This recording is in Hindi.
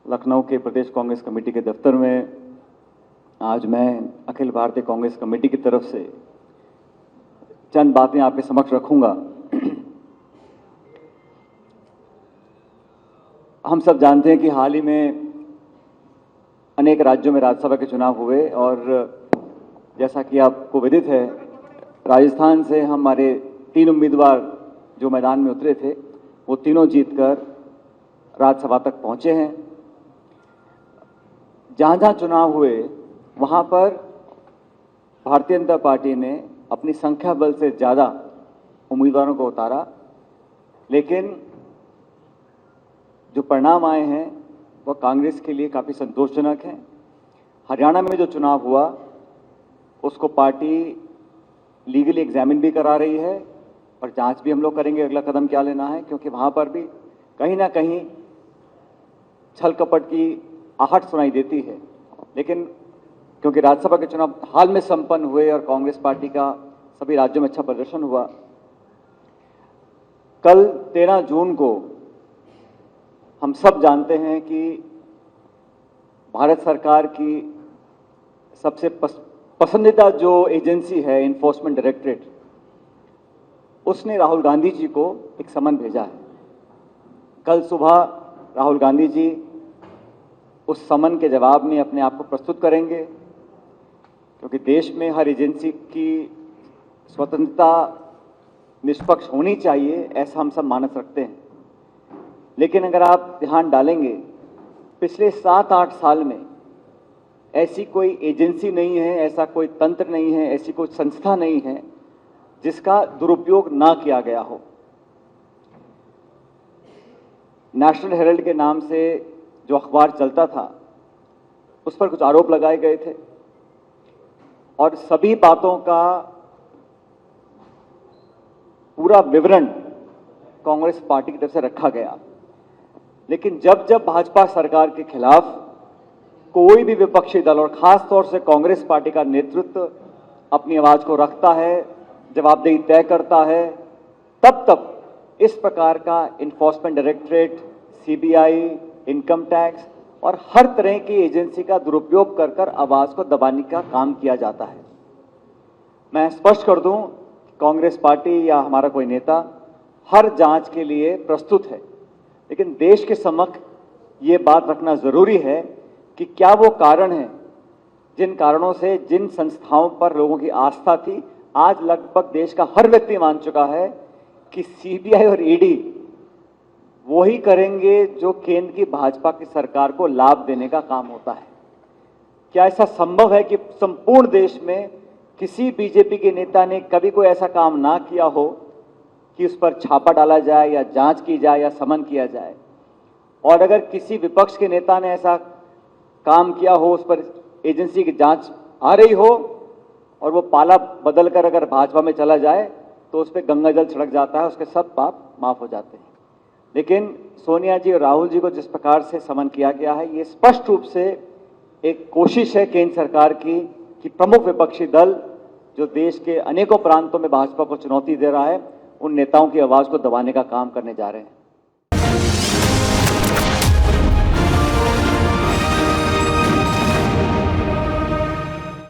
लखनऊ के प्रदेश कांग्रेस कमेटी के दफ्तर में आज मैं अखिल भारतीय कांग्रेस कमेटी की तरफ से चंद बातें आपके समक्ष रखूंगा। हम सब जानते हैं कि हाल ही में अनेक राज्यों में राज्यसभा के चुनाव हुए और जैसा कि आपको विदित है, राजस्थान से हमारे 3 उम्मीदवार जो मैदान में उतरे थे वो तीनों जीतकर राज्यसभा तक पहुंचे हैं। जहां जहां चुनाव हुए वहां पर भारतीय जनता पार्टी ने अपनी संख्या बल से ज़्यादा उम्मीदवारों को उतारा, लेकिन जो परिणाम आए हैं वह कांग्रेस के लिए काफ़ी संतोषजनक हैं। हरियाणा में जो चुनाव हुआ उसको पार्टी लीगली एग्जामिन भी करा रही है और जांच भी हम लोग करेंगे अगला कदम क्या लेना है, क्योंकि वहां पर भी कहीं ना कहीं छल कपट की आहट सुनाई देती है। लेकिन क्योंकि राज्यसभा के चुनाव हाल में संपन्न हुए और कांग्रेस पार्टी का सभी राज्यों में अच्छा प्रदर्शन हुआ, कल 13 जून को हम सब जानते हैं कि भारत सरकार की सबसे पसंदीदा जो एजेंसी है इन्फोर्समेंट डायरेक्टरेट, उसने राहुल गांधी जी को एक समन भेजा है। कल सुबह राहुल गांधी जी उस समन के जवाब में अपने आप को प्रस्तुत करेंगे, क्योंकि देश में हर एजेंसी की स्वतंत्रता निष्पक्ष होनी चाहिए, ऐसा हम सब मानस रखते हैं। लेकिन अगर आप ध्यान डालेंगे, पिछले 7-8 साल में ऐसी कोई एजेंसी नहीं है, ऐसा कोई तंत्र नहीं है, ऐसी कोई संस्था नहीं है जिसका दुरुपयोग ना किया गया हो। नेशनल हेराल्ड के नाम से जो अखबार चलता था उस पर कुछ आरोप लगाए गए थे और सभी बातों का पूरा विवरण कांग्रेस पार्टी की तरफ से रखा गया। लेकिन जब जब भाजपा सरकार के खिलाफ कोई भी विपक्षी दल और खास तौर से कांग्रेस पार्टी का नेतृत्व अपनी आवाज को रखता है, जवाबदेही तय करता है, तब इस प्रकार का enforcement directorate, CBI, income tax और हर तरह की एजेंसी का दुरुपयोग कर कर आवाज को दबाने का काम किया जाता है। मैं स्पष्ट कर दूं, कांग्रेस पार्टी या हमारा कोई नेता हर जांच के लिए प्रस्तुत है, लेकिन देश के समक्ष ये बात रखना जरूरी है कि क्या वो कारण है जिन कारणों से जिन संस्थाओं पर लोगों की आस्था थी, आज लगभग देश का हर व्यक्ति मान चुका है कि सीबीआई और ईडी वही करेंगे जो केंद्र की भाजपा की सरकार को लाभ देने का काम होता है। क्या ऐसा संभव है कि संपूर्ण देश में किसी बीजेपी के नेता ने कभी कोई ऐसा काम ना किया हो कि उस पर छापा डाला जाए या जांच की जाए या समन किया जाए? और अगर किसी विपक्ष के नेता ने ऐसा काम किया हो, उस पर एजेंसी की जांच आ रही हो और वो पाला बदल कर अगर भाजपा में चला जाए तो उस पर गंगा जल छिड़क जाता है, उसके सब पाप माफ हो जाते हैं। लेकिन सोनिया जी और राहुल जी को जिस प्रकार से समन किया गया है, ये स्पष्ट रूप से एक कोशिश है केंद्र सरकार की कि प्रमुख विपक्षी दल जो देश के अनेकों प्रांतों में भाजपा को चुनौती दे रहा है, उन नेताओं की आवाज को दबाने का काम करने जा रहे हैं।